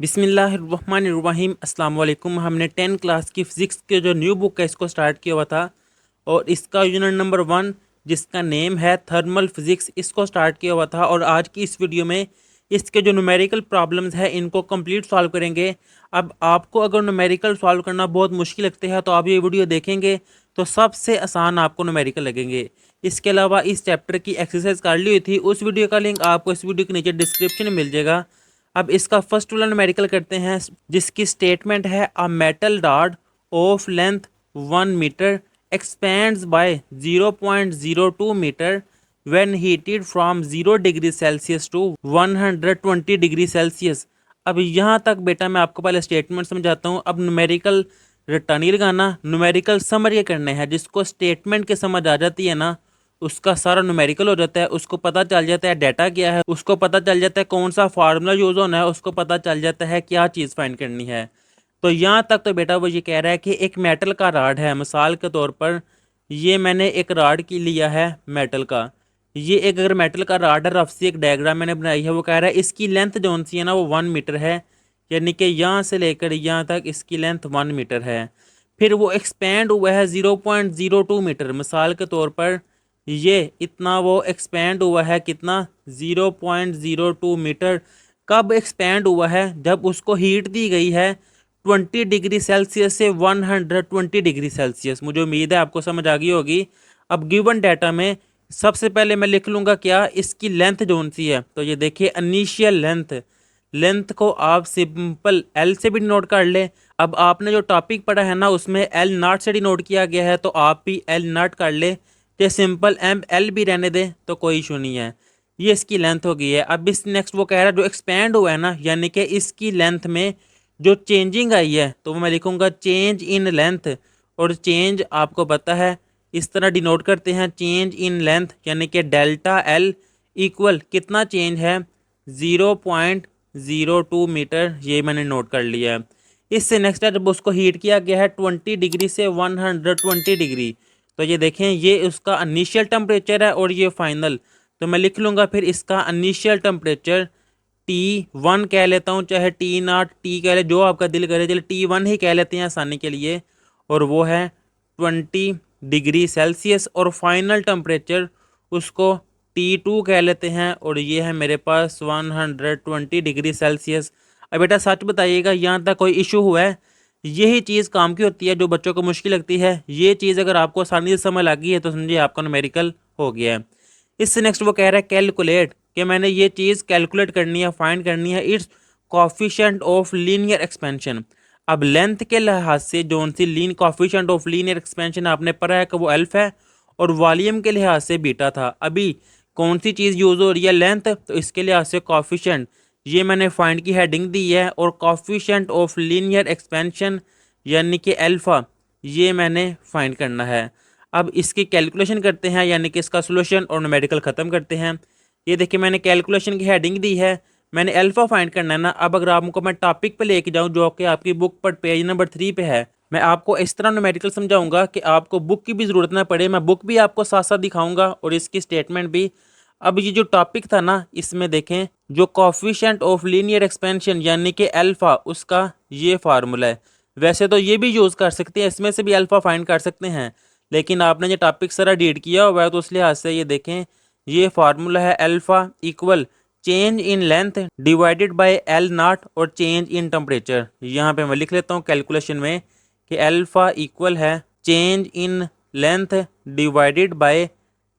बिस्मिल्लाहिर्रहमानिर्रहीम अस्सलाम वालेकुम। हमने 10 क्लास की फ़िज़िक्स के जो न्यू बुक है इसको स्टार्ट किया हुआ था और इसका यूनिट नंबर 1 जिसका नेम है थर्मल फिज़िक्स इसको स्टार्ट किया हुआ था। और आज की इस वीडियो में इसके जो न्यूमेरिकल प्रॉब्लम्स है इनको कंप्लीट सॉल्व करेंगे। अब आपको अगर न्यूमेरिकल सॉल्व करना बहुत मुश्किल लगते हैं तो आप ये वीडियो देखेंगे तो सबसे आसान आपको न्यूमेरिकल लगेंगे। इसके अलावा इस चैप्टर की एक्सरसाइज कर ली हुई थी, उस वीडियो का लिंक आपको इस वीडियो के नीचे डिस्क्रिप्शन में मिल जाएगा। अब इसका फर्स्ट वाला न्यूमेरिकल करते हैं जिसकी स्टेटमेंट है a metal rod of length 1 metre expands by 0.02 metre when heated from 0 degree Celsius to 120 degree Celsius. अब यहाँ तक बेटा मैं आपको पहले स्टेटमेंट समझाता हूँ। अब न्यूमेरिकल रट्टा नहीं लगाना, न्यूमेरिकल समझ करने हैं। जिसको स्टेटमेंट के समझ आ जाती है ना उसका सारा न्यूमेरिकल हो जाता है, उसको पता चल जाता है डाटा क्या है, उसको पता चल जाता है कौन सा फार्मूला यूज़ होना है, उसको पता चल जाता है क्या चीज़ फाइंड करनी है। तो यहाँ तक तो बेटा वो ये कह रहा है कि एक मेटल का राड है। मिसाल के तौर पर ये मैंने एक राड की लिया है मेटल का। ये एक अगर मेटल का राड है, रफ सी एक डायग्राम मैंने बनाई है। वो कह रहा है इसकी लेंथ जो सी है ना वो 1 मीटर है, यानी कि यहाँ से लेकर यहाँ तक इसकी लेंथ 1 मीटर है। फिर वो एक्सपेंड हुआ है 0.02 मीटर। मिसाल के तौर पर ये इतना वो एक्सपेंड हुआ है, कितना 0.02 मीटर। कब एक्सपेंड हुआ है? जब उसको हीट दी गई है 20 डिग्री सेल्सियस से 120 डिग्री सेल्सियस। मुझे उम्मीद है आपको समझ आ गई होगी। अब गिवन डाटा में सबसे पहले मैं लिख लूँगा क्या, इसकी लेंथ जोन सी है। तो ये देखिए इनिशियल लेंथ, लेंथ को आप सिंपल एल से भी डिनोट कर ले। अब आपने जो टॉपिक पढ़ा है ना उसमें एल नॉट से डिनोट किया गया है, तो आप भी एल नॉट कर ले। तो सिंपल एम एल भी रहने दें तो कोई इशू नहीं है। ये इसकी लेंथ हो गई है। अब इस नेक्स्ट वो कह रहा है जो एक्सपेंड हुआ है ना, यानी कि इसकी लेंथ में जो चेंजिंग आई है, तो मैं लिखूंगा चेंज इन लेंथ। और चेंज आपको पता है इस तरह डिनोट करते हैं, चेंज इन लेंथ यानी कि डेल्टा एल इक्वल कितना चेंज है 0.02 मीटर। ये मैंने नोट कर लिया है। इससे नेक्स्ट है जब उसको हीट किया गया है 20 डिग्री से 120 डिग्री। तो ये देखें ये उसका इनिशियल टेम्परेचर है और ये फाइनल। तो मैं लिख लूँगा फिर इसका इनिशियल टेम्परेचर T1 कह लेता हूँ, चाहे T0 टी कह ले, जो आपका दिल करे। चलिए T1 ही कह लेते हैं आसानी के लिए। और वो है 20 डिग्री सेल्सियस। और फाइनल टेम्परेचर उसको T2 कह लेते हैं और ये है मेरे पास 120 डिग्री सेल्सियस। अब बेटा सच बताइएगा यहाँ तक कोई इशू हुआ है? यही चीज़ काम की होती है जो बच्चों को मुश्किल लगती है। ये चीज़ अगर आपको आसानी से समझ लगी है तो समझिए आपका न्यूमेरिकल हो गया है। इससे नेक्स्ट वो कह रहा है कैलकुलेट, कि मैंने ये चीज़ कैलकुलेट करनी है, फाइंड करनी है it's coefficient of linear expansion. अब लेंथ के लिहाज से जो सी लीन कॉफिशेंट ऑफ लीनियर एक्सपेंशन आपने पढ़ा है कि वो एल्फ है और वॉल्यूम के लिहाज से बीटा था। अभी कौन सी चीज़ यूज़ हो रही है? लेंथ। तो इसके लिहाज से कॉफिशेंट ये मैंने फाइंड की हेडिंग दी है और कॉफिशेंट ऑफ लीनियर एक्सपेंशन यानी कि अल्फ़ा ये मैंने फाइंड करना है। अब इसकी कैलकुलेशन करते हैं यानी कि इसका सोल्यूशन और न्यूमेरिकल ख़त्म करते हैं। ये देखिए मैंने कैलकुलेशन की हेडिंग दी है, मैंने अल्फ़ा फाइंड करना है ना। अब अगर आपको मैं टॉपिक पे लेके जाऊँ जो कि आपकी बुक पर पेज नंबर 3 पे है, मैं आपको इस तरह न्यूमेरिकल समझाऊंगा कि आपको बुक की भी ज़रूरत ना पड़े। मैं बुक भी आपको साथ साथ दिखाऊंगा और इसकी स्टेटमेंट भी। अब ये जो टॉपिक था ना इसमें देखें जो कॉफिशेंट ऑफ लीनियर एक्सपेंशन यानी कि अल्फ़ा उसका ये फार्मूला है। वैसे तो ये भी यूज़ कर सकते हैं, इसमें से भी अल्फ़ा फाइंड कर सकते हैं, लेकिन आपने ये टॉपिक सारा रीड किया हुआ है तो उस लिहाज से ये देखें ये फार्मूला है alpha equal change in length divided by L not और चेंज इन टेम्परेचर। यहाँ पे मैं लिख लेता हूँ कैलकुलेशन में कि अल्फ़ा इक्वल है change in length divided by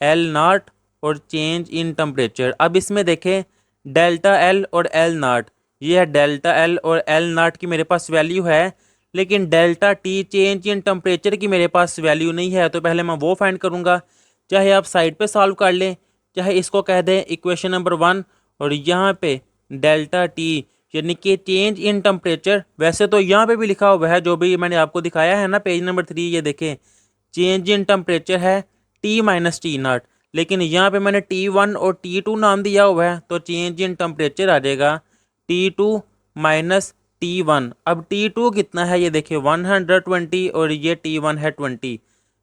L not और चेंज इन टेम्परेचर। अब इसमें देखें डेल्टा एल और एल नॉट, ये है डेल्टा एल और एल नॉट की मेरे पास वैल्यू है, लेकिन delta T change in temperature की मेरे पास वैल्यू नहीं है। तो पहले मैं वो फाइंड करूँगा, चाहे आप साइड पे सॉल्व कर लें, चाहे इसको कह दें इक्वेशन नंबर 1 और यहाँ पे डेल्टा टी यानी कि चेंज इन टेम्परेचर। वैसे तो यहाँ पे भी लिखा हुआ है जो भी मैंने आपको दिखाया है ना पेज नंबर 3, ये देखें चेंज इन टेम्परेचर है T माइनस टी नॉट, लेकिन यहाँ पे मैंने T1 और T2 नाम दिया हुआ है तो चेंज इन टेम्परेचर आ जाएगा T2 माइनस T1। अब T2 कितना है ये देखिए 120 और ये T1 है 20।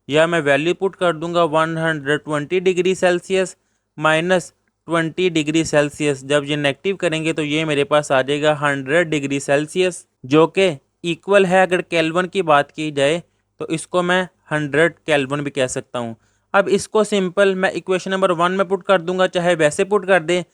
या मैं वैल्यू पुट कर दूंगा 120 degree Celsius minus 20 degree Celsius. जब ये नेगेटिव करेंगे तो ये मेरे पास आ जाएगा 100 डिग्री सेल्सियस, जो कि इक्वल है, अगर केल्विन की बात की जाए तो इसको मैं 100 केल्विन भी कह सकता हूँ। अब इसको सिंपल मैं इक्वेशन नंबर 1 में पुट कर दूंगा, चाहे वैसे पुट कर दें,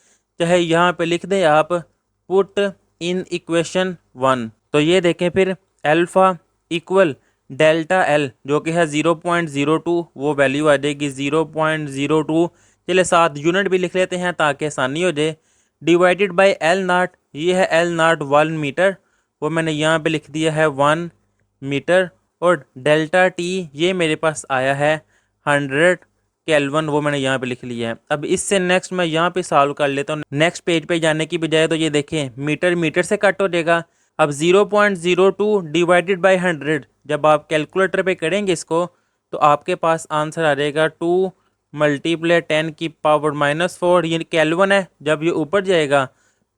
चाहे यहाँ पे लिख दें आप पुट इन इक्वेशन 1। तो ये देखें फिर अल्फ़ा इक्वल डेल्टा एल जो कि है 0.02, वो वैल्यू आ जाएगी 0.02। चलिए साथ यूनिट भी लिख लेते हैं ताकि आसानी हो जाए। डिवाइडेड बाय एल नाट, ये है एल नाट 1 मीटर, वो मैंने यहाँ पे लिख दिया है 1 मीटर। और डेल्टा टी ये मेरे पास आया है 100 केल्विन, वो मैंने यहाँ पे लिख लिया है। अब इससे नेक्स्ट मैं यहाँ पे सॉल्व कर लेता हूँ नेक्स्ट पेज पे जाने की बजाय। तो ये देखें मीटर मीटर से कट हो जाएगा। अब 0.02 डिवाइडेड बाय 100 जब आप कैलकुलेटर पे करेंगे इसको तो आपके पास आंसर आ जाएगा 2 मल्टीप्लाई 10 की पावर -4। ये केल्विन है, जब ये ऊपर जाएगा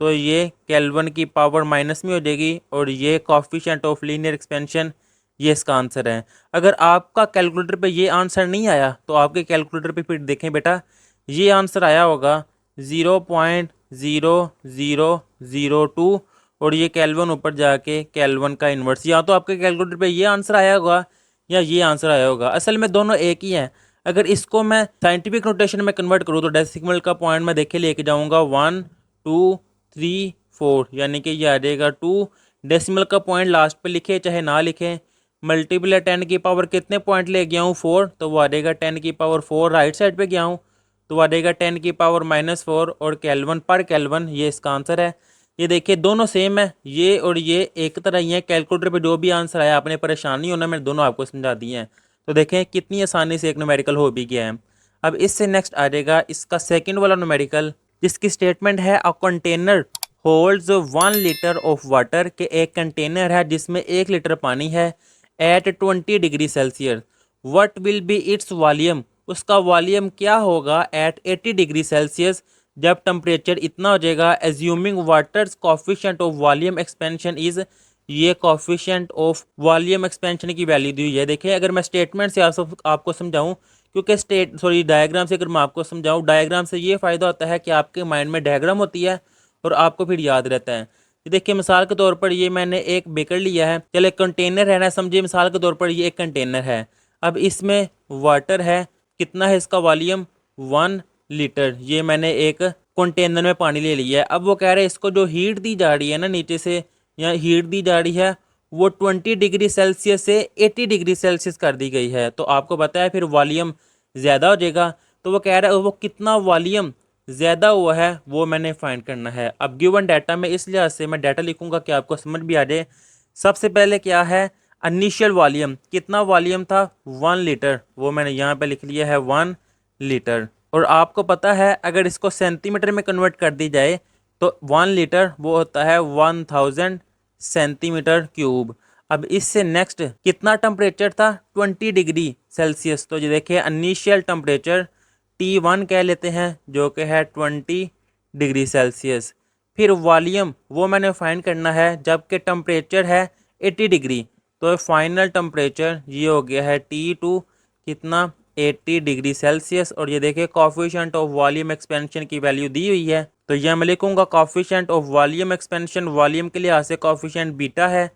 तो ये केल्विन की पावर माइनस में हो जाएगी, और ये कोफिशिएंट ऑफ लीनियर एक्सपेंशन, ये इसका आंसर है। अगर आपका कैलकुलेटर पे ये आंसर नहीं आया तो आपके कैलकुलेटर पे फिर देखें बेटा, ये आंसर आया होगा 0.0002, और ये केल्विन ऊपर जाके केल्विन का इन्वर्स। या तो आपके कैलकुलेटर पे ये आंसर आया होगा या ये आंसर आया होगा, असल में दोनों एक ही हैं। अगर इसको मैं साइंटिफिक नोटेशन में कन्वर्ट करूँ तो डेसिमल का पॉइंट मैं देखे लेके जाऊँगा 1 2 3 4, यानी कि ये आ जाएगा 2। डेसिमल का पॉइंट लास्ट पे लिखे चाहे ना लिखें, मल्टीप्लाई 10 की पावर कितने पॉइंट ले गया हूँ 4, तो वो आ जाएगा 10 की पावर 4। राइट साइड पे गया हूँ तो आ जाएगा 10 की पावर -4, और केल्विन पर केल्विन, ये इसका आंसर है। ये देखिए दोनों सेम है, ये और ये एक तरह ही है। कैलकुलेटर पे जो भी आंसर आया आपने परेशान नहीं होना, मैंने दोनों आपको समझा दिए हैं। तो देखें कितनी आसानी से एक न्यूमेरिकल हो भी गया है। अब इससे नेक्स्ट आ जाएगा इसका सेकंड वाला न्यूमेरिकल, जिसकी स्टेटमेंट है a container holds 1 litre of water, के एक कंटेनर है जिसमें 1 लीटर पानी है at 20 degree Celsius. What will be its volume, उसका वॉल्यूम क्या होगा एट 80 डिग्री सेल्सियस, जब टेम्परेचर इतना हो जाएगा। Assuming water's coefficient of volume expansion is, ये कोफिशिएंट ऑफ वॉल्यूम एक्सपेंशन की वैल्यू दी हुई है। देखिए अगर मैं स्टेटमेंट से आपको समझाऊं, क्योंकि डायग्राम से अगर मैं आपको समझाऊं, डायग्राम से ये फ़ायदा होता है कि आपके माइंड में डायग्राम होती है और आपको फिर याद रहता है। देखिए मिसाल के तौर पर ये मैंने एक बेकर लिया है, चले कंटेनर है ना, समझिए मिसाल के तौर पर ये एक कंटेनर है। अब इसमें वाटर है, कितना है इसका वॉल्यूम 1 लीटर, ये मैंने एक कंटेनर में पानी ले लिया है। अब वो कह रहे हैं इसको जो हीट दी जा रही है ना नीचे से, यहाँ हीट दी जा रही है वो 20 डिग्री सेल्सियस से 80 डिग्री सेल्सियस कर दी गई है। तो आपको पता है फिर वॉल्यूम ज़्यादा हो जाएगा। तो वो कह रहा है वो कितना वॉल्यूम ज़्यादा हुआ है वो मैंने फाइंड करना है। अब गिवन डाटा में इस लिहाज से मैं डाटा लिखूंगा कि आपको समझ भी आ जाए। सबसे पहले क्या है इनिशियल वॉल्यूम, कितना वॉल्यूम था 1 लीटर, वो मैंने यहाँ पे लिख लिया है 1 लीटर। और आपको पता है अगर इसको सेंटीमीटर में कन्वर्ट कर दी जाए तो 1 लीटर वो होता है 1000 सेंटीमीटर क्यूब। अब इससे नेक्स्ट कितना टेम्परेचर था 20 डिग्री सेल्सियस। तो ये देखिए इनिशियल टेम्परेचर T1 कह लेते हैं जो कि है 20 डिग्री सेल्सियस। फिर वॉल्यूम वो मैंने फाइंड करना है जबकि टेम्परेचर है 80 डिग्री, तो फाइनल टेम्परेचर ये हो गया है T2 कितना 80 डिग्री सेल्सियस। और ये देखिए कोफिशिएंट ऑफ वॉल्यूम एक्सपेंशन की वैल्यू दी हुई है, तो यह मैं लिखूंगा coefficient of volume expansion, volume के लिहाज से कोफिशिएंट बीटा है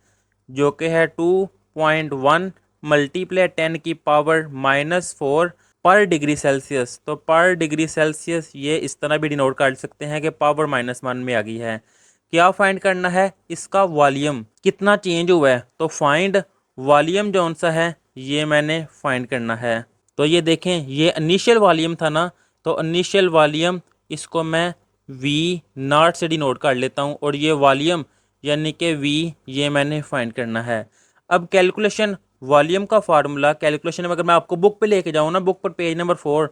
जो कि है 2.1 मल्टीप्लाई 10 की पावर -4 पर डिग्री सेल्सियस। तो पर डिग्री सेल्सियस ये इस तरह भी डिनोट कर सकते हैं कि पावर -1 में आ गई है। क्या फाइंड करना है इसका वॉल्यूम कितना चेंज हुआ है, तो फाइंड वॉल्यूम जौन सा है ये मैंने फाइंड करना है। तो ये देखें ये इनिशियल वॉल्यूम था ना, तो इनिशियल वॉल्यूम इसको मैं V0 से डिनोट कर लेता हूँ, और ये वॉल्यूम यानी कि V ये मैंने फाइंड करना है। अब कैलकुलेशन वॉल्यूम का फार्मूला, कैलकुलेशन में अगर मैं आपको बुक पे लेके जाऊँ ना, बुक पर पेज नंबर 4,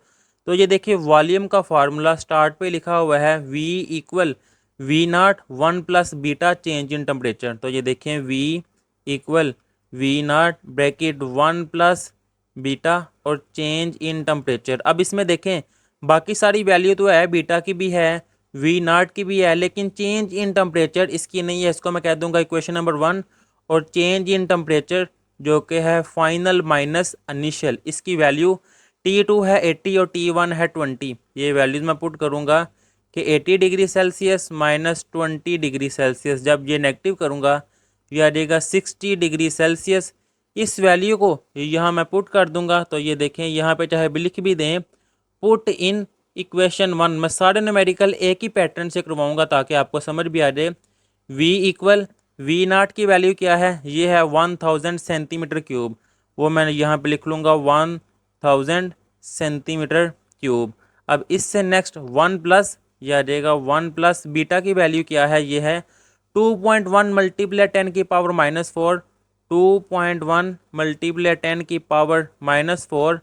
तो ये देखिए वॉल्यूम का फार्मूला स्टार्ट पे लिखा हुआ है V equal V0 1 plus beta change in temperature. तो ये देखें V equal V0 bracket 1 plus beta और चेंज इन टेम्परेचर। अब इसमें देखें बाकी सारी वैल्यू तो है, बीटा की भी है V0 की भी है, लेकिन चेंज इन टेम्परेचर इसकी नहीं है। इसको मैं कह दूंगा इक्वेशन नंबर 1। और चेंज इन टेम्परेचर जो कि है फाइनल माइनस इनिशियल, इसकी वैल्यू T2 है 80 और T1 है 20। ये वैल्यूज मैं पुट करूंगा कि 80 degree Celsius minus 20 degree Celsius, जब ये नेगेटिव करूँगा ये आ जाएगा 60 डिग्री सेल्सियस। इस वैल्यू को यहाँ मैं पुट कर दूंगा, तो ये देखें यहाँ पे चाहे लिख भी दें पुट इन इक्वेशन 1। मैं सारे न्यूमेरिकल एक ही पैटर्न से करवाऊंगा ताकि आपको समझ भी आ जाए। V इक्वल वी नाट की वैल्यू क्या है, ये है 1000 सेंटीमीटर क्यूब, वो मैं यहाँ पे लिख लूँगा 1000 सेंटीमीटर क्यूब। अब इससे नेक्स्ट 1 प्लस ये आ जाएगा 1 प्लस बीटा की वैल्यू क्या है, ये है 2.1 मल्टीप्लाई 10 की पावर -4, 2.1 मल्टीप्लाई 10 की पावर -4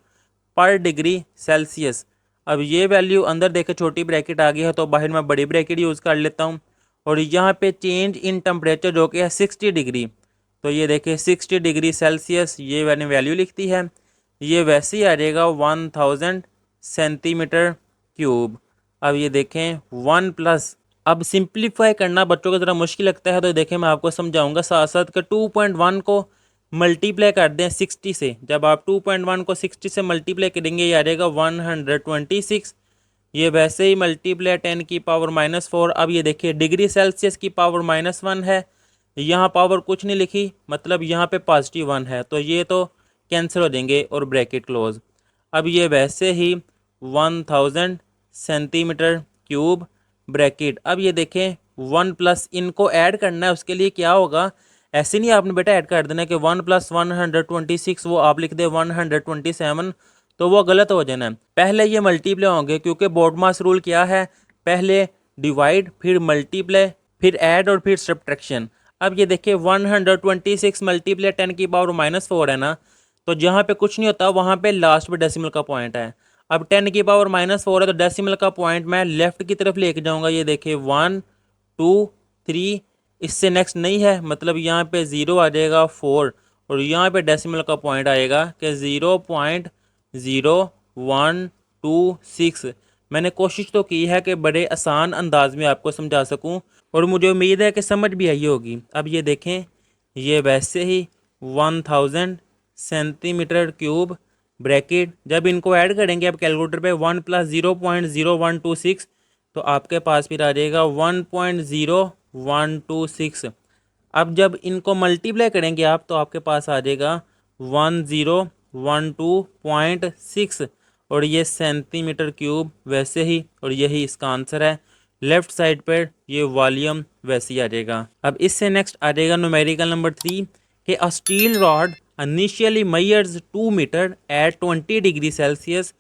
पर डिग्री सेल्सियस। अब ये वैल्यू अंदर देखे छोटी ब्रैकेट आ गई है तो बाहर मैं बड़ी ब्रैकेट यूज़ कर लेता हूँ। और यहाँ पे चेंज इन टेम्परेचर जो कि है 60 डिग्री, तो ये देखिए 60 डिग्री सेल्सियस ये मैंने वैल्यू लिख दी है। ये वैसे ही आ जाएगा 1000 सेंटीमीटर क्यूब। अब ये देखें 1 प्लस, अब सिंप्लीफाई करना बच्चों को ज़रा मुश्किल लगता है तो देखें मैं आपको समझाऊंगा साथ साथ कि 2.1 को मल्टीप्लाई कर दें 60 से। जब आप 2.1 को 60 से मल्टीप्लाई करेंगे ये आ जाएगा 126। ये वैसे ही मल्टीप्लाई 10 की पावर -4। अब ये देखिए डिग्री सेल्सियस की पावर -1 है, यहाँ पावर कुछ नहीं लिखी, मतलब यहाँ पे पॉजिटिव 1 है, तो ये तो कैंसिल हो जाएंगे और ब्रैकेट क्लोज। अब ये वैसे ही 1000 सेंटीमीटर क्यूब ब्रैकेट। अब ये देखें 1 प्लस इनको ऐड करना है, उसके लिए क्या होगा, ऐसे नहीं आपने बेटा ऐड कर देना कि 1 प्लस 126 वो आप लिख दे 127, तो वो गलत हो जाना है। पहले ये मल्टीप्लाई होंगे क्योंकि बॉडमास रूल क्या है, पहले डिवाइड फिर मल्टीप्लाई फिर ऐड और फिर सब्ट्रैक्शन। अब ये देखिए 126 मल्टीप्लाई 10 की पावर -4 है ना, तो जहाँ पे कुछ नहीं होता वहाँ पे लास्ट में डेसिमल का पॉइंट है। अब 10 की पावर -4 है तो डेसिमल का पॉइंट मैं लेफ्ट की तरफ लेके जाऊँगा। ये देखिए 1 2 3, इससे नेक्स्ट नहीं है, मतलब यहाँ पे 0 आ जाएगा 4 और यहाँ पे डेसिमल का पॉइंट आएगा कि 0.0126। मैंने कोशिश तो की है कि बड़े आसान अंदाज में आपको समझा सकूं और मुझे उम्मीद है कि समझ भी आई होगी। अब ये देखें ये वैसे ही 1000 सेंटीमीटर क्यूब ब्रैकेट, जब इनको ऐड करेंगे आप कैलकुलेटर पे 1 प्लस 0.0126 तो आपके पास फिर आ जाएगा 1.0126। अब जब इनको मल्टीप्लाई करेंगे आप तो आपके पास आ जाएगा 1012.6 और ये सेंटीमीटर क्यूब वैसे ही, और यही इसका आंसर है। लेफ्ट साइड पर ये वॉल्यूम वैसे ही आ जाएगा। अब इससे नेक्स्ट आ जाएगा न्यूमेरिकल नंबर 3 कि a steel rod initially measures 2 metre at 20 degree Celsius,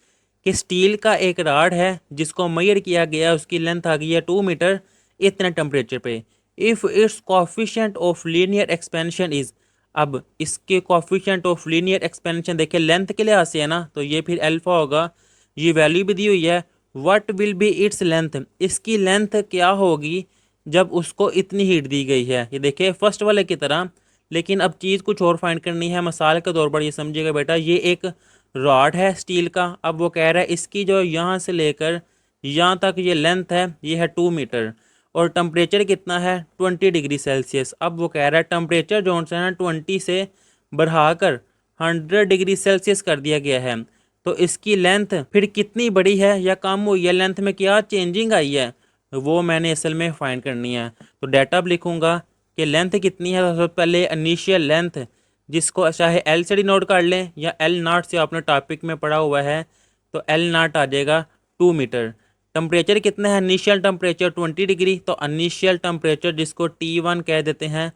कि स्टील का एक राड है जिसको मेजर किया गया, उसकी लेंथ आ गई है 2 मीटर इतने टेम्परेचर पे। If it's coefficient of linear expansion is, अब इसके कोफिशिएंट ऑफ लीनियर एक्सपेंशन देखिए लेंथ के लिहाज से है ना, तो ये फिर अल्फा होगा, ये वैल्यू भी दी हुई है। What will be its length, इसकी लेंथ क्या होगी जब उसको इतनी हीट दी गई है। ये देखिए फर्स्ट वाले की तरह, लेकिन अब चीज़ कुछ और फाइंड करनी है। मिसाल के तौर पर ये समझिएगा बेटा, ये एक रॉड है स्टील का, अब वो कह रहा है इसकी जो यहाँ से लेकर यहाँ तक ये लेंथ है ये है 2 मीटर और टेम्परेचर कितना है 20 डिग्री सेल्सियस। अब वो कह रहा है टेम्परेचर जो है 20 से बढ़ाकर 100 डिग्री सेल्सियस कर दिया गया है, तो इसकी लेंथ फिर कितनी बड़ी है या कम हुई है, लेंथ में क्या चेंजिंग आई है, वो मैंने असल में फाइंड करनी है। तो डाटा अब लिखूँगा कि लेंथ कितनी है। तो सबसे पहले इनिशियल लेंथ, जिसको चाहे एल से डिनोट कर लें या एल नाट से आपने टॉपिक में पढ़ा हुआ है, तो एल नाट आ जाएगा 2 मीटर। टेम्परेचर कितना है, इनिशियल टेम्परेचर 20 डिग्री, तो इनिशियल टेम्परेचर जिसको T1 कह देते हैं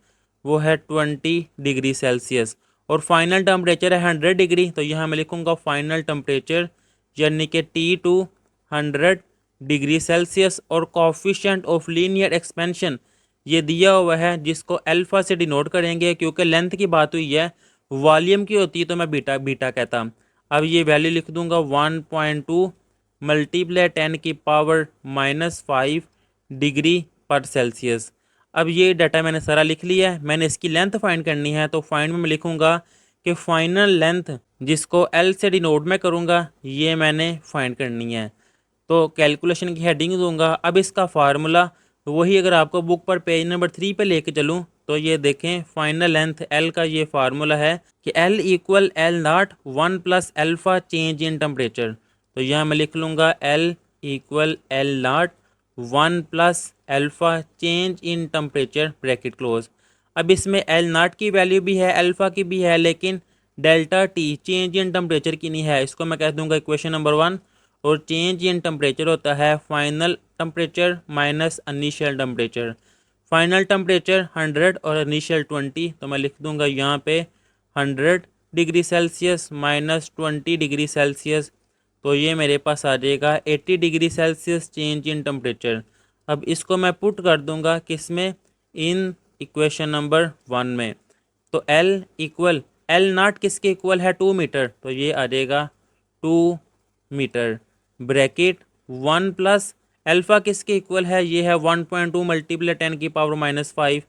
वो है 20 डिग्री सेल्सियस। और फाइनल टेम्परेचर है 100 डिग्री, तो यहाँ मैं लिखूँगा फाइनल टेम्परेचर यानी कि T2 100 डिग्री सेल्सियस। और कोफिशिएंट ऑफ लीनियर एक्सपेंशन ये दिया हुआ है जिसको अल्फ़ा से डिनोट करेंगे, क्योंकि लेंथ की बात हुई है, वॉल्यूम की होती है तो मैं बीटा बीटा कहता। अब ये वैल्यू लिख दूंगा 1.2 मल्टीप्लाई 10 की पावर -5 डिग्री पर सेल्सियस। अब ये डाटा मैंने सारा लिख लिया है, मैंने इसकी लेंथ फाइंड करनी है, तो फाइंड में मैं लिखूँगा कि फाइनल लेंथ जिसको एल से डिनोट में करूँगा ये मैंने फाइंड करनी है, तो कैलकुलेशन की हेडिंग दूंगा। अब इसका फार्मूला वही, अगर आपको बुक पर पेज नंबर 3 पे लेके चलूँ तो ये देखें फाइनल लेंथ एल का ये फार्मूला है कि L equal L naught 1 plus alpha change in temperature. तो यहाँ मैं लिख लूँगा L equal L naught 1 plus alpha change in temperature bracket close. अब इसमें एल नाट की वैल्यू भी है, अल्फ़ा की भी है, लेकिन delta T change in temperature की नहीं है। इसको मैं कह दूंगा इक्वेशन नंबर 1। और चेंज इन टेम्परेचर होता है final temperature minus initial temperature. Final temperature 100 और इनिशियल 20, तो मैं लिख दूंगा यहाँ पे 100 degree Celsius minus 20 degree Celsius, तो ये मेरे पास आ जाएगा 80 degree Celsius change in temperature. अब इसको मैं पुट कर दूंगा किस में, इन इक्वेशन नंबर 1 में। तो एल नाट किसके इक्वल है, 2 मीटर, तो ये आ जाएगा 2 मीटर ब्रैकेट 1 प्लस अल्फ़ा किसके इक्वल है, ये है 1.2 मल्टीप्लाई 10⁻⁵,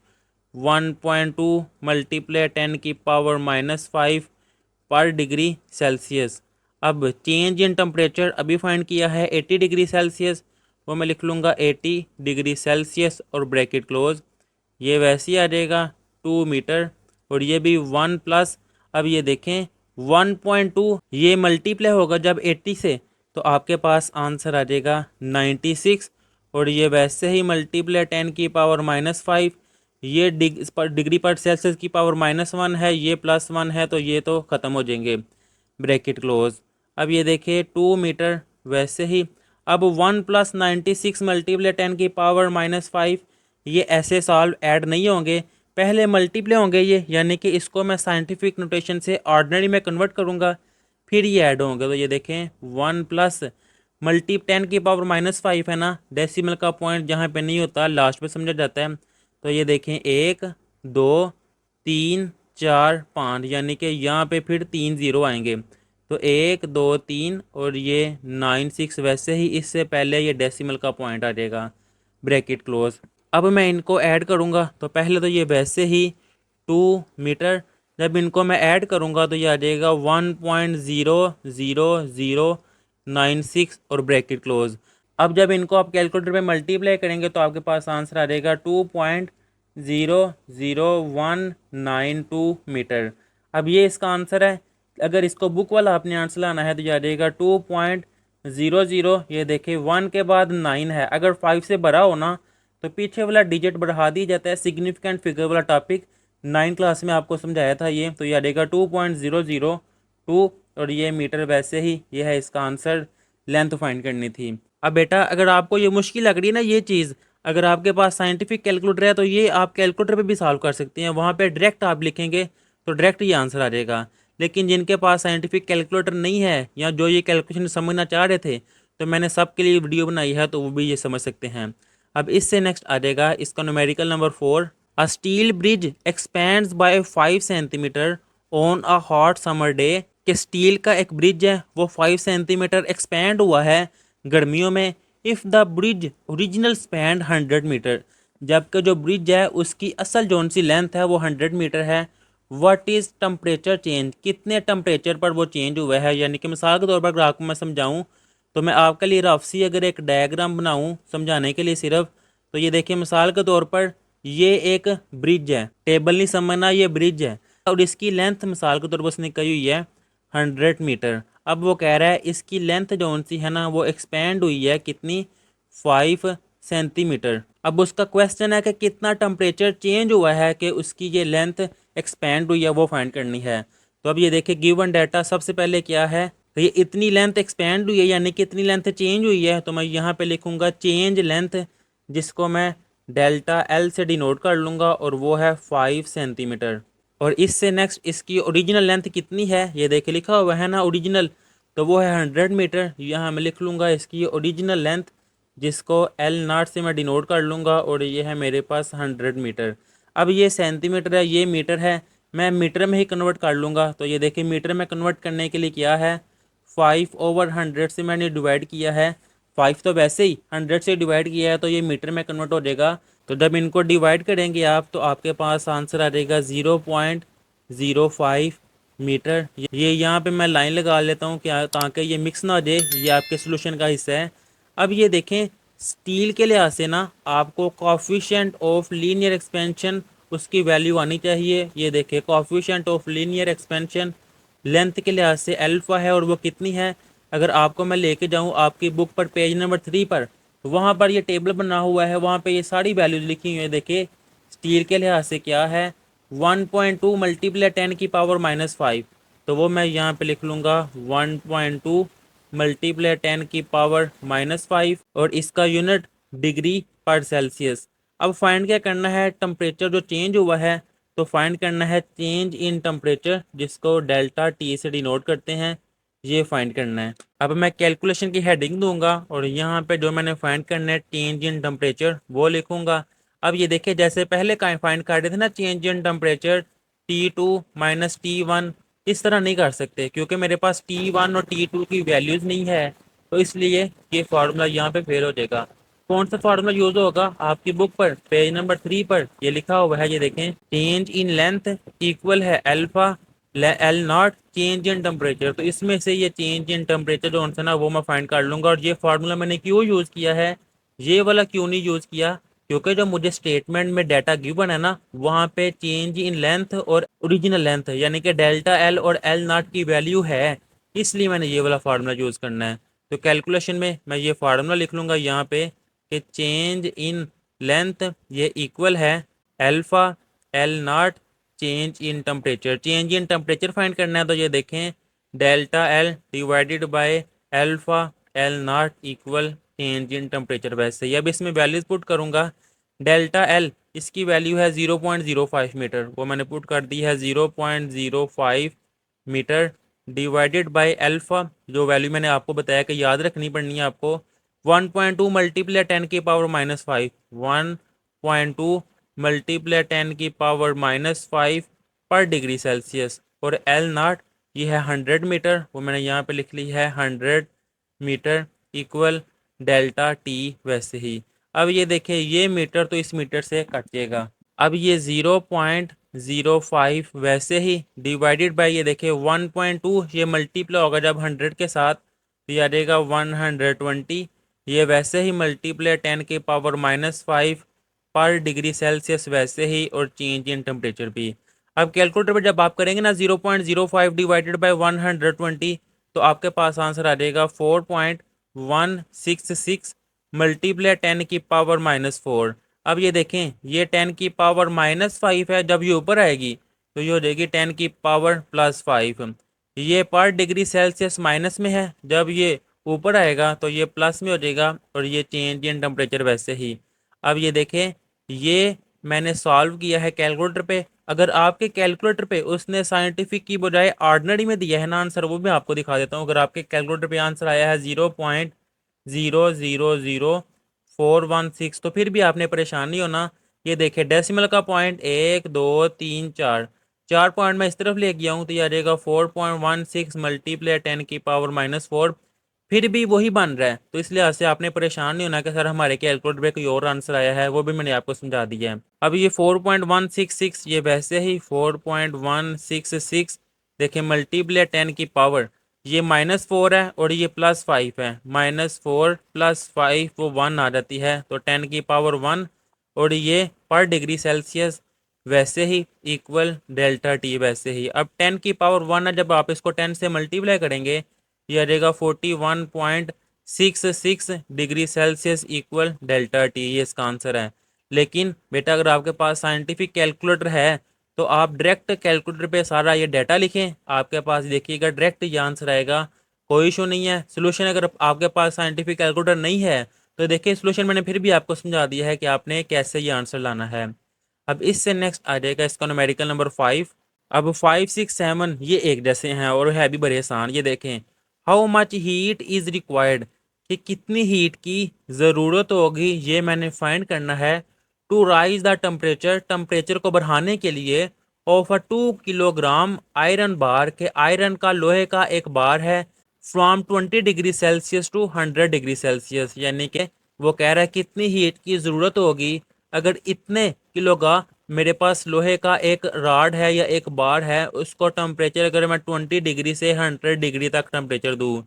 1.2 मल्टीप्लाई 10⁻⁵ पर डिग्री सेल्सियस। अब चेंज इन टेम्परेचर अभी फाइंड किया है 80 डिग्री सेल्सियस, वो मैं लिख लूँगा 80 डिग्री सेल्सियस और ब्रैकेट क्लोज। ये वैसे ही आ जाएगा 2 मीटर, और ये भी 1 प्लस, अब ये देखें 1.2 ये मल्टीप्लाई होगा जब 80 से, तो आपके पास आंसर आ जाएगा 96। और ये वैसे ही मल्टीप्लाई 10⁻⁵, ये डिग्री पर सेल्सियस की पावर -1 है, ये +1 है, तो ये तो ख़त्म हो जाएंगे ब्रैकेट क्लोज। अब ये देखिए 2 मीटर वैसे ही। अब 1 प्लस 96 मल्टीप्लाई 10⁻⁵, ये ऐसे सॉल्व ऐड नहीं होंगे, पहले मल्टीप्लाई होंगे ये, यानी कि इसको मैं साइंटिफिक नोटेशन से ऑर्डिनरी में कन्वर्ट करूँगा, फिर ये ऐड होंगे। तो ये देखें 1 प्लस मल्टी 10⁻⁵ है ना, डेसिमल का पॉइंट जहाँ पे नहीं होता लास्ट में समझा जाता है। तो ये देखें 1 2 3 4 5, यानी कि यहाँ पे फिर 3 ज़ीरो आएंगे, तो 1 2 3 और ये 96, वैसे ही इससे पहले ये डेसिमल का पॉइंट आ जाएगा ब्रैकेट क्लोज। अब मैं इनको ऐड करूँगा, तो पहले तो ये वैसे ही 2 मीटर, जब इनको मैं ऐड करूँगा तो ये आ जाएगा 1.000096 और ब्रैकेट क्लोज। अब जब इनको आप कैलकुलेटर पे मल्टीप्लाई करेंगे तो आपके पास आंसर आ जाएगा 2.00192 मीटर। अब ये इसका आंसर है। अगर इसको बुक वाला आपने आंसर लाना है तो ये आ जाएगा 2.00, ये देखिए 1 के बाद 9 है, अगर 5 से बड़ा हो ना तो पीछे वाला डिजिट बढ़ा दी जाता है। सिग्निफिकेंट फिगर वाला टॉपिक 9 क्लास में आपको समझाया था ये, तो ये आ जाएगा 2.002 और ये मीटर वैसे ही, ये है इसका आंसर, लेंथ फाइंड करनी थी। अब बेटा अगर आपको ये मुश्किल लग रही है ना ये चीज़, अगर आपके पास साइंटिफिक कैलकुलेटर है तो ये आप कैलकुलेटर पे भी सॉल्व कर सकते हैं, वहाँ पे डायरेक्ट आप लिखेंगे तो डायरेक्ट ये आंसर आ जाएगा। लेकिन जिनके पास साइंटिफिक कैलकुलेटर नहीं है या जो ये कैलकुलेशन समझना चाह रहे थे, तो मैंने सबके लिए वीडियो बनाई है, तो वो भी ये समझ सकते हैं। अब इससे नेक्स्ट आ जाएगा इसका numerical number 4। A steel bridge expands by 5 centimetre on a hot summer day, कि स्टील का एक ब्रिज है वो 5 सेंटीमीटर एक्सपैंड हुआ है गर्मियों में। If the bridge original spanned 100 metre, जबकि जो ब्रिज है उसकी असल जोन सी लेंथ है वो 100 मीटर है। व्हाट इज़ टेम्परेचर चेंज, कितने टेम्परेचर पर वो चेंज हुआ है। यानी कि मिसाल के तौर पर अगर आपको मैं समझाऊँ, तो मैं आपके लिए रफ सी अगर एक डायग्राम बनाऊँ समझाने के लिए सिर्फ, तो ये देखिए मिसाल के तौर पर ये एक ब्रिज है, टेबल नहीं समझना, ये ब्रिज है और इसकी लेंथ मिसाल के तौर पर उसने कही हुई है 100 मीटर। अब वो कह रहा है इसकी लेंथ जो सी है ना वो एक्सपेंड हुई है कितनी, 5 सेंटीमीटर। अब उसका क्वेश्चन है कि कितना टेम्परेचर चेंज हुआ है कि उसकी ये लेंथ एक्सपेंड हुई है, वो फाइंड करनी है। तो अब ये देखिए गिवन डाटा सबसे पहले क्या है, तो ये इतनी लेंथ एक्सपेंड हुई है यानी कि इतनी लेंथ चेंज हुई है, तो मैं यहाँ पे लिखूँगा चेंज लेंथ, जिसको मैं डेल्टा एल से डिनोट कर लूँगा, और वो है 5 सेंटीमीटर। और इससे नेक्स्ट इसकी ओरिजिनल लेंथ कितनी है, ये देखिए लिखा हुआ है ना ओरिजिनल, तो वो है 100 मीटर। यहाँ मैं लिख लूँगा इसकी ओरिजिनल लेंथ, जिसको एल नाट से मैं डिनोट कर लूँगा, और ये है मेरे पास 100 मीटर। अब ये सेंटीमीटर है, ये मीटर है, मैं मीटर में ही कन्वर्ट कर लूँगा। तो ये देखिए मीटर में कन्वर्ट करने के लिए क्या है, 5/100 से मैंने डिवाइड किया है, 5 तो वैसे ही 100 से डिवाइड किया है, तो ये मीटर में कन्वर्ट हो जाएगा। तो जब इनको डिवाइड करेंगे आप, तो आपके पास आंसर आ जाएगा 0.05 मीटर। ये यहाँ पे मैं लाइन लगा लेता हूँ क्या, ताकि ये मिक्स ना हो जाए, ये आपके सोल्यूशन का हिस्सा है। अब ये देखें स्टील के लिहाज से ना आपको कोफिशिएंट ऑफ लीनियर एक्सपेंशन उसकी वैल्यू आनी चाहिए। ये देखें coefficient of linear expansion length के लिहाज से अल्फ़ा है, और वो कितनी है, अगर आपको मैं लेके जाऊँ आपकी बुक पर पेज नंबर 3 पर, वहाँ पर ये टेबल बना हुआ है, वहाँ पे ये सारी वैल्यूज लिखी हुई है। देखिए स्टील के लिहाज से क्या है, 1.2 मल्टीप्लाई 10⁻⁻5, तो वो मैं यहाँ पे लिख लूँगा 1.2 मल्टीप्लाई 10⁻⁻5, और इसका यूनिट डिग्री पर सेल्सियस। अब फाइंड क्या करना है, टेम्परेचर जो चेंज हुआ है, तो फाइंड करना है चेंज इन टेम्परेचर, जिसको डेल्टा टी से डिनोट करते हैं, ये फाइंड करना है। अब मैं कैलकुलेशन की हेडिंग दूंगा और यहाँ पे जो मैंने फाइंड करना है चेंज इन टेम्परेचर वो लिखूंगा। अब ये देखिए जैसे पहले का फाइंड कर रहे थे ना change in temperature, T2 minus T1, इस तरह नहीं कर सकते क्योंकि मेरे पास T1 और T2 की वैल्यूज़ नहीं है, तो इसलिए ये फार्मूला यहाँ पे फेल हो जाएगा। कौन सा फार्मूला यूज होगा, आपकी बुक पर पेज नंबर 3 पर ये लिखा हुआ है, ये देखें, चेंज इन लेंथ इक्वल है alpha L not change in temperature. तो इसमें से ये चेंज इन टेम्परेचर जो आंसर ना वो मैं फाइंड कर लूँगा। और ये फार्मूला मैंने क्यों यूज़ किया है, ये वाला क्यों नहीं यूज़ किया, क्योंकि जो मुझे स्टेटमेंट में डाटा गिवन है ना, वहाँ पे चेंज इन लेंथ और ओरिजिनल लेंथ यानी कि डेल्टा एल और एल नॉट की वैल्यू है, इसलिए मैंने ये वाला फार्मूला यूज़ करना है। तो कैलकुलेशन में मैं ये फार्मूला लिख लूँगा यहाँ पे कि चेंज इन लेंथ ये इक्वल है alpha L not change in temperature. Change in temperature find करना है, तो ये देखें delta L divided by alpha L not equal change in temperature. वैसे ही अब इसमें वैल्यूज पुट करूँगा, डेल्टा एल इसकी वैल्यू है 0.05 मीटर, वो मैंने पुट कर दी है 0.05 मीटर, डिवाइडेड बाय अल्फ़ा जो वैल्यू मैंने आपको बताया कि याद रखनी पड़नी है आपको, 1.2 मल्टीप्लाई 10⁻⁻5, 1.2 मल्टीप्लाई 10⁻⁻5 पर डिग्री सेल्सियस, और एल नॉट ये है 100 मीटर, वो मैंने यहाँ पे लिख ली है 100 मीटर इक्वल डेल्टा टी। वैसे ही अब ये देखिए ये मीटर तो इस मीटर से कट जाएगा, अब ये 0.05 वैसे ही डिवाइडेड बाय ये देखिए 1.2, ये मल्टीप्लाई होगा जब 100 के साथ, तो ये आ जाएगा 120, ये वैसे ही मल्टीप्लाई 10⁻⁻5 पर डिग्री सेल्सियस वैसे ही, और चेंज इन टेम्परेचर भी। अब कैलकुलेटर पर जब आप करेंगे ना 0.05 डिवाइडेड बाय 120, तो आपके पास आंसर आ जाएगा 4.166 मल्टीप्लाई 10⁻⁻4। अब ये देखें ये 10⁻⁻5 है, जब ये ऊपर आएगी तो ये हो जाएगी 10⁻+5। ये पर डिग्री सेल्सियस माइनस में है, जब ये ऊपर आएगा तो ये प्लस में हो जाएगा, और ये चेंज इन टेम्परेचर वैसे ही। अब ये देखें ये मैंने सॉल्व किया है कैलकुलेटर पे, अगर आपके कैलकुलेटर पे उसने साइंटिफिक की बजाय ऑर्डिनरी में दिया है ना आंसर, वो मैं आपको दिखा देता हूँ। अगर आपके कैलकुलेटर पे आंसर आया है 0.000416, तो फिर भी आपने परेशान नहीं होना। ये देखे डेसिमल का पॉइंट 1 2 3 4, 4 पॉइंट मैं इस तरफ ले गया हूँ, तो ये आ जाएगा 4.16 मल्टीप्लाई 10⁻⁻4, फिर भी वही बन रहा है। तो इस लिहाज से आपने परेशान नहीं होना कि सर हमारे कैलकुलेटर पे कोई और आंसर आया है, वो भी मैंने आपको समझा दिया है। अब ये 4.166 ये वैसे ही 4.166, देखिए मल्टीप्लाई 10 ये -4 है और ये +5 है, -4 +5 वो 1 आ जाती है, तो 10⁻1, और ये पर डिग्री सेल्सियस वैसे ही इक्वल डेल्टा टी वैसे ही। अब 10⁻1 है, जब आप इसको 10 से मल्टीप्लाई करेंगे ये आ जाएगा 41.66 degree Celsius equal delta T, ये इसका आंसर है। लेकिन बेटा अगर आपके पास साइंटिफिक कैलकुलेटर है तो आप डायरेक्ट कैलकुलेटर पे सारा ये डाटा लिखें, आपके पास देखिएगा डायरेक्ट ये आंसर आएगा, कोई इशू नहीं है। सोल्यूशन अगर आपके पास साइंटिफिक कैलकुलेटर नहीं है तो देखिए सोल्यूशन मैंने फिर भी आपको समझा दिया है कि आपने कैसे ये आंसर लाना है। अब इससे नेक्स्ट आ जाएगा इसका न्यूमेरिकल नंबर 5। अब 5 6 7 ये एक जैसे हैं और है भी बड़े आसान। ये देखें how much heat is required, कि कितनी हीट की ज़रूरत होगी, ये मैंने फाइंड करना है to raise the temperature, temperature को बढ़ाने के लिए, of a 2 kilogram iron bar, के आयरन का लोहे का एक बार है, from 20 degree Celsius to 100 degree Celsius. यानी कि वो कह रहा है कितनी हीट की ज़रूरत होगी अगर इतने किलो का मेरे पास लोहे का एक रॉड है या एक बार है, उसको टेम्परेचर अगर मैं 20 डिग्री से 100 डिग्री तक टेम्परेचर दूँ,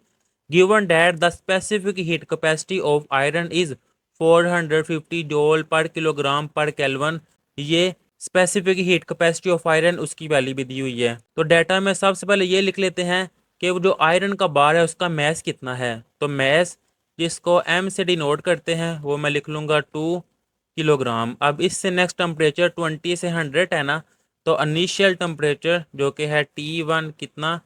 given that the specific heat capacity of iron is 450 joule per kilogram per kelvin. ये specific heat capacity of iron उसकी वैल्यू भी दी हुई है। तो डाटा में सबसे पहले ये लिख लेते हैं कि वो जो आयरन का बार है उसका मैस कितना है। तो मैस जिसको एम से डिनोट करते हैं, वो मैं लिख लूँगा 2 किलोग्राम। अब इससे नेक्स्ट टेम्परेचर 20 से 100 है ना, तो इनिशियल टेम्परेचर जो कि है T1 कितना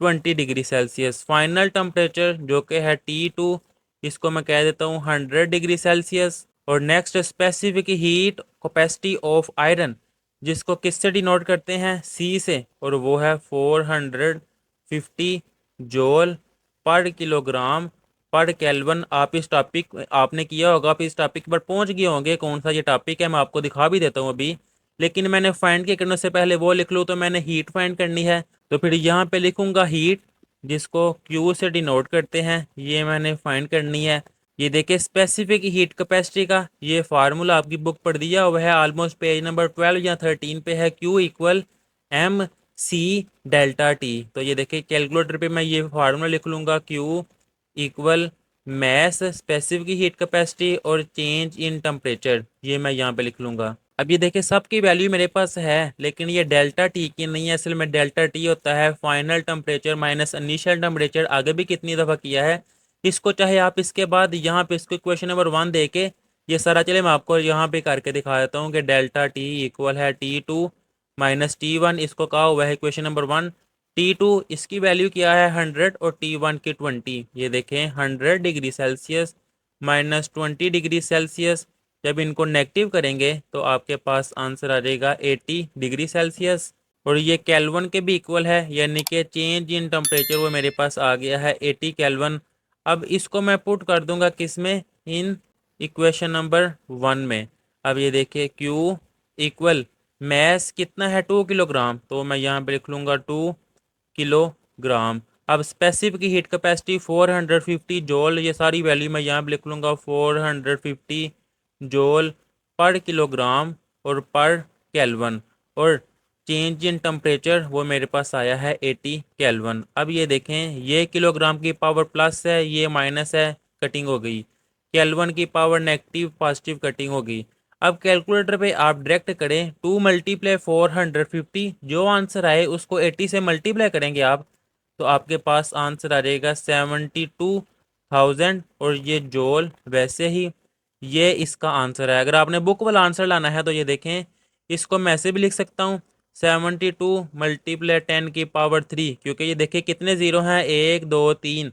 20 डिग्री सेल्सियस, फाइनल टेम्परेचर जो कि है T2 इसको मैं कह देता हूँ 100 डिग्री सेल्सियस। और next specific heat capacity of iron, जिसको किससे डिनोट करते हैं, सी से, और वो है 450 joule per kilogram per kelvin. आप इस टॉपिक आपने किया होगा, आप इस टॉपिक पर पहुंच गए होंगे, कौन सा ये टॉपिक है मैं आपको दिखा भी देता हूँ अभी। लेकिन मैंने फाइंड के करने से पहले वो लिख लूँ, तो मैंने हीट फाइंड करनी है, तो फिर यहाँ पे लिखूंगा हीट, जिसको क्यू से डिनोट करते हैं, ये मैंने फाइंड करनी है। ये देखिए स्पेसिफिक हीट कैपेसिटी का ये फार्मूला आपकी बुक पर दिया हुआ है, ऑलमोस्ट पेज नंबर 12 या 13 पे है, Q equal M C delta T. तो ये देखिए कैलकुलेटर पे मैं ये फार्मूला लिख लूँगा, Q equal mass specific heat capacity और चेंज इन टेम्परेचर, ये मैं यहाँ पे लिख लूँगा। अब ये देखिए सबकी वैल्यू मेरे पास है, लेकिन ये डेल्टा टी की नहीं है, असल में डेल्टा टी होता है final temperature minus initial temperature. आगे भी कितनी दफ़ा किया है इसको, चाहे आप इसके बाद यहाँ पे इसको क्वेश्चन नंबर 1 दे के ये सारा, चले मैं आपको यहाँ पे करके दिखा देता हूँ कि डेल्टा टी इक्वल है T2 माइनस T1, इसको कहा हुआ है क्वेश्चन नंबर 1। T2 इसकी वैल्यू क्या है 100 और T1 की 20। ये देखें 100 degree Celsius minus 20 degree Celsius, जब इनको नेगेटिव करेंगे तो आपके पास आंसर आ जाएगा 80 डिग्री सेल्सियस। और ये केल्विन के भी इक्वल है, यानी कि चेंज इन टेम्परेचर वो मेरे पास आ गया है 80 केल्विन। अब इसको मैं पुट कर दूंगा किस में, इन इक्वेशन नंबर 1 में। अब ये देखिए Q इक्वल मैस कितना है 2 किलोग्राम, तो मैं यहाँ पे लिख लूँगा 2 किलोग्राम। अब स्पेसिफिक हीट कैपेसिटी 450 जूल, ये सारी वैल्यू मैं यहाँ पे लिख लूँगा 450 जूल पर किलोग्राम और पर केल्विन। और चेंज इन टेम्परेचर वो मेरे पास आया है 80 केल्विन। अब ये देखें ये किलोग्राम की पावर प्लस है, ये माइनस है, कटिंग हो गई, केल्विन की पावर नेगेटिव पॉजिटिव कटिंग हो गई। अब कैलकुलेटर पे आप डायरेक्ट करें 2 मल्टीप्लाई 450, जो आंसर आए उसको 80 से मल्टीप्लाई करेंगे आप, तो आपके पास आंसर आ जाएगा 72,000। और ये जोल वैसे ही ये इसका आंसर है। अगर आपने बुक वाला आंसर लाना है तो ये देखें, इसको मैं ऐसे भी लिख सकता हूँ 72 मल्टीप्लाई 10 की पावर 3, क्योंकि ये देखिए कितने ज़ीरो हैं 1 2 3,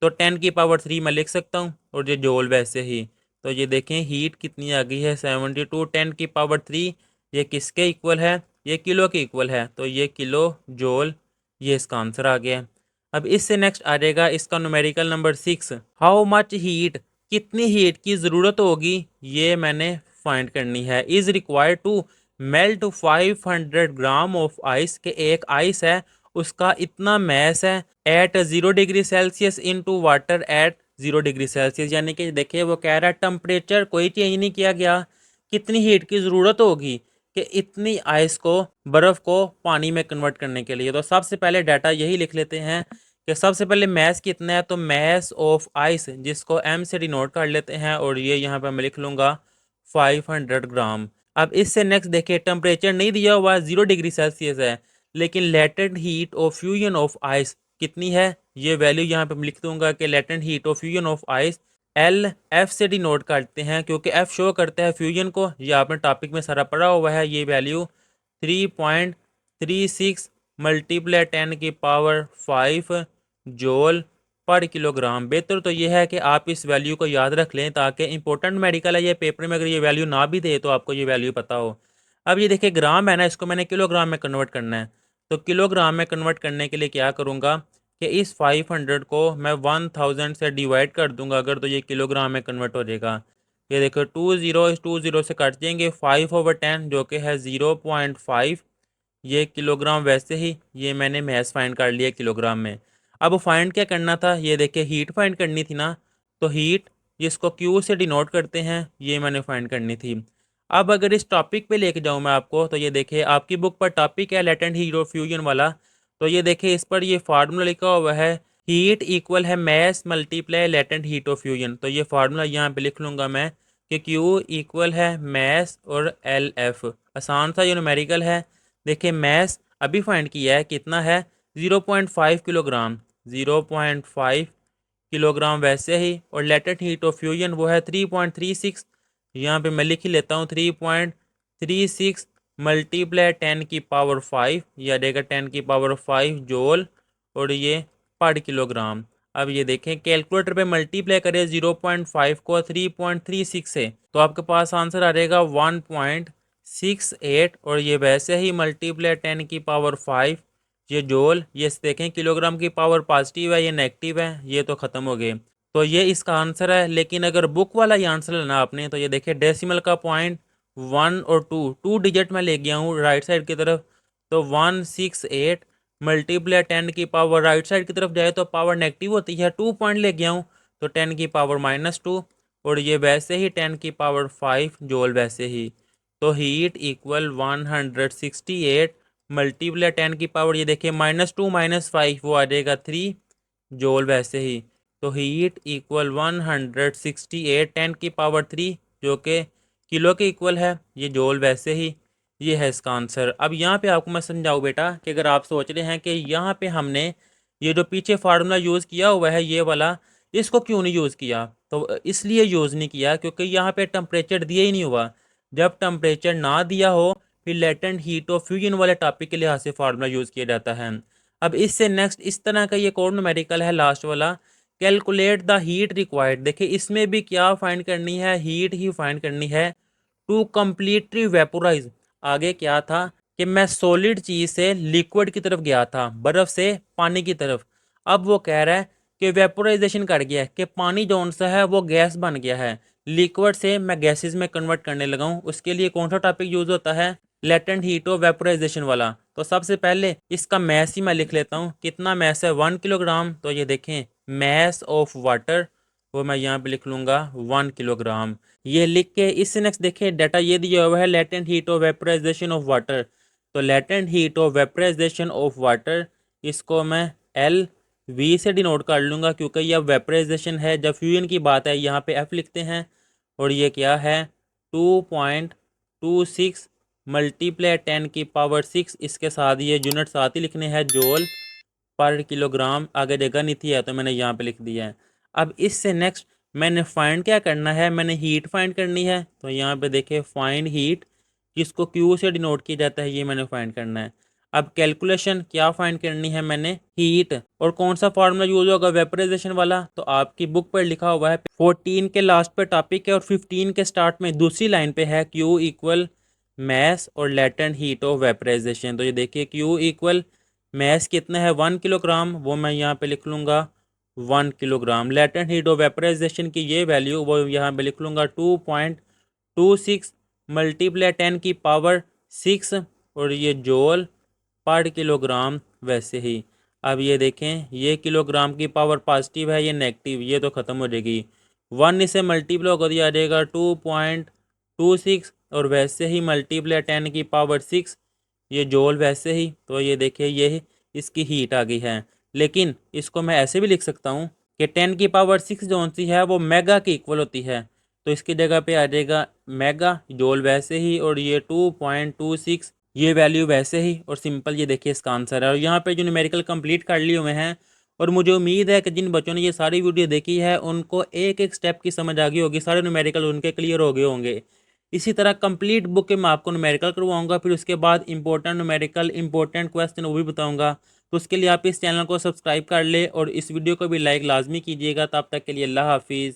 तो 10 की पावर 3 मैं लिख सकता हूँ। और ये जोल वैसे ही, तो ये देखें हीट कितनी आ गई है 72 10 की पावर 3, ये किसके इक्वल है, ये किलो के इक्वल है, तो ये किलो जोल, ये इसका आंसर आ गया। अब इससे नेक्स्ट आ जाएगा इसका numerical number 6, how much heat, कितनी हीट की ज़रूरत होगी, ये मैंने फाइंड करनी है। Is required to melt 500 gram of ice, के एक आइस है उसका इतना मैस है at 0 degree Celsius into water at 0 degree Celsius. यानी कि देखिए वो कह रहा है टेम्परेचर कोई चेंज नहीं किया गया, कितनी हीट की ज़रूरत होगी कि इतनी आइस को, बर्फ़ को पानी में कन्वर्ट करने के लिए। तो सबसे पहले डाटा यही लिख लेते हैं कि सबसे पहले मैस कितना है, तो मैस ऑफ आइस जिसको एम से डिनोट कर लेते हैं, और ये यहाँ पर मैं लिख लूँगा 500 ग्राम। अब इससे नेक्स्ट देखिए टेम्परेचर नहीं दिया हुआ 0 डिग्री सेल्सियस है, लेकिन latent heat of fusion of ice कितनी है, ये वैल्यू यहाँ पे मैं लिख दूंगा कि latent heat of fusion of ice L F से डिनोट करते हैं, क्योंकि एफ शो करता है फ्यूजन को, ये आपने टॉपिक में सारा पढ़ा हुआ है। ये वैल्यू 3.36 मल्टीप्लाई 10 की पावर 5 जोल पर किलोग्राम। बेहतर तो ये है कि आप इस वैल्यू को याद रख लें, ताकि इंपॉर्टेंट मेडिकल है ये, पेपर में अगर ये वैल्यू ना भी दे तो आपको ये वैल्यू पता हो। अब ये देखिए ग्राम है ना, इसको मैंने किलोग्राम में कन्वर्ट करना है, तो किलोग्राम में कन्वर्ट करने के लिए क्या करूँगा कि इस 500 को मैं 1000 से डिवाइड कर दूंगा अगर, तो ये किलोग्राम में कन्वर्ट हो जाएगा। ये देखो 2 0 से कट जाएंगे, 5/10 जो कि है 0.5, ये किलोग्राम वैसे ही, ये मैंने मैस फाइंड कर लिया किलोग्राम में। अब फाइंड क्या करना था, ये देखिए हीट फाइंड करनी थी ना, तो हीट जिसको क्यू से डिनोट करते हैं, ये मैंने फाइंड करनी थी। अब अगर इस टॉपिक पे लेके जाऊँ मैं आपको, तो ये देखिए आपकी बुक पर टॉपिक है लेटेंट हीट ऑफ फ्यूजन वाला, तो ये देखिए इस पर ये फार्मूला लिखा हुआ है, हीट इक्वल है mass multiply latent heat of fusion. तो ये फार्मूला यहाँ पे लिख लूँगा मैं कि क्यू इक्वल है मैस और एल एफ, आसान सा ये न्यूमेरिकल है। देखिए मैस अभी फाइंड किया है कितना है 0.5 किलोग्राम, 0.5 किलोग्राम वैसे ही, और लेटेंट हीट ऑफ फ्यूजन वो है 3.36। यहाँ पे मैं लिख ही लेता हूँ 3.36 मल्टीप्लाई 10⁵ या रहेगा 10⁵ जूल, और ये पर किलोग्राम। अब ये देखें कैलकुलेटर पे मल्टीप्लाई करें 0.5 को 3.36 से, तो आपके पास आंसर आ जाएगा 1.68, और ये वैसे ही मल्टीप्लाई 10⁵ ये जोल, ये देखें किलोग्राम की पावर पॉजिटिव है, ये नेगेटिव है, ये तो ख़त्म हो गए। तो ये इसका आंसर है। लेकिन अगर बुक वाला ये आंसर लेना आपने, तो ये देखिए डेसिमल का पॉइंट 1 और 2 डिजिट में ले गया हूँ राइट साइड की तरफ, तो 168 मल्टीप्लाई 10⁵ राइट साइड की तरफ जाए तो पावर नेगेटिव होती है, 2 पॉइंट ले गया हूँ तो 10⁻², और ये वैसे ही 10⁵ जोल वैसे ही। तो हीट इक्वल 168 मल्टीप्लाई 10⁻, ये देखिए -2 -5 वो आ जाएगा 3 जोल वैसे ही। तो हीट इक्वल 168 10⁻3 जो कि किलो के इक्वल है, ये जोल वैसे ही। ये है इसका आंसर। अब यहाँ पे आपको मैं समझाऊँ बेटा कि अगर आप सोच रहे हैं कि यहाँ पे हमने ये जो पीछे फार्मूला यूज़ किया हुआ है ये वाला, इसको क्यों नहीं यूज़ किया, तो इसलिए यूज़ नहीं किया क्योंकि यहाँ पे टेम्परेचर दिया ही नहीं हुआ। जब टेम्परेचर ना दिया हो फिर लेटेंट हीट ऑफ फ्यूजन वाले टॉपिक के लिहाज से फार्मूला यूज़ किया जाता है। अब इससे नेक्स्ट इस तरह का ये कोड न्यूमेरिकल है लास्ट वाला, कैलकुलेट द हीट रिक्वायर्ड। देखिए इसमें भी क्या फाइंड करनी है, हीट ही फाइंड करनी है टू कम्प्लीटली वेपोराइज। आगे क्या था कि मैं सॉलिड चीज़ से लिक्विड की तरफ गया था, बर्फ़ से पानी की तरफ। अब वो कह रहा है कि वेपोराइजेशन कर गया है, कि पानी जौन सा है वो गैस बन गया है, लिक्विड से मैं गैसेस में कन्वर्ट करने लगा हूँ। उसके लिए कौन सा टॉपिक यूज़ होता है, लेटेंट हीट ऑफ वेपोराइजेशन वाला। तो सबसे पहले इसका मैस ही मैं लिख लेता हूँ, कितना मैस है 1 किलोग्राम। तो ये देखें मैस ऑफ वाटर वो मैं यहाँ पे लिख लूँगा 1 किलोग्राम। ये लिख के इससे नेक्स्ट देखिए डाटा ये दिया हुआ है latent heat of vaporisation of water. तो latent heat of vaporisation of water, इसको मैं एल वी से डिनोट कर लूँगा क्योंकि यह वेपोराइजेशन है। जब फ्यूजन की बात है यहाँ पे एफ लिखते हैं, और ये क्या है 2.26 मल्टीप्लाई 10⁻6, इसके साथ ये यूनिट साथ ही लिखने हैं जोल पर किलोग्राम। आगे जगह नहीं थी है तो मैंने यहाँ पे लिख दिया है। अब इससे नेक्स्ट मैंने फाइंड क्या करना है, मैंने हीट फाइंड करनी है। तो यहाँ पे देखिए फाइंड हीट, जिसको क्यू से डिनोट किया जाता है, ये मैंने फाइंड करना है। अब कैलकुलेशन क्या फाइंड करनी है मैंने, हीट, और कौन सा फार्मूला यूज होगा वेपोराइजेशन वाला। तो आपकी बुक पर लिखा हुआ है 14 के लास्ट पे टॉपिक है और 15 के स्टार्ट में दूसरी लाइन पे है क्यू इक्वल मैस और लेटेंट हीट ऑफ वेपोराइजेशन। तो ये देखिए क्यू इक्वल मैस कितना है 1 किलोग्राम, वो मैं यहाँ पे लिख लूँगा 1 kilogram. Latent heat of vaporisation की ये वैल्यू वो यहाँ पे लिख लूँगा 2.26 मल्टीप्लाई 10⁻6, और ये जोल पर किलोग्राम वैसे ही। अब ये देखें ये किलोग्राम की पावर पॉजिटिव है, ये नेगेटिव, ये तो ख़त्म हो जाएगी। 1 इसे मल्टीप्लाई कर दिया जाएगा 2.26, और वैसे ही मल्टीप्लाई 10⁻6 ये जोल वैसे ही। तो ये देखिए ये इसकी हीट आ गई है। लेकिन इसको मैं ऐसे भी लिख सकता हूँ कि 10⁻6 जो सी है वो मेगा की इक्वल होती है, तो इसकी जगह पे आ जाएगा मेगा जोल वैसे ही, और ये 2.26 ये वैल्यू वैसे ही, और सिंपल ये देखिए इसका आंसर है। और यहाँ पे जो न्यूमेरिकल कंप्लीट कर लिए हुए हैं, और मुझे उम्मीद है कि जिन बच्चों ने ये सारी वीडियो देखी है उनको एक एक स्टेप की समझ आ गई होगी, सारे न्यूमेरिकल उनके क्लियर हो गए होंगे। इसी तरह कंप्लीट बुक के मैं आपको न्यूमेरिकल करवाऊंगा, फिर उसके बाद इंपॉर्टेंट न्यूमेरिकल इंपॉर्टेंट क्वेश्चन वो भी बताऊंगा। तो उसके लिए आप इस चैनल को सब्सक्राइब कर ले और इस वीडियो को भी लाइक लाजमी कीजिएगा। तब तक के लिए अल्लाह हाफिज़।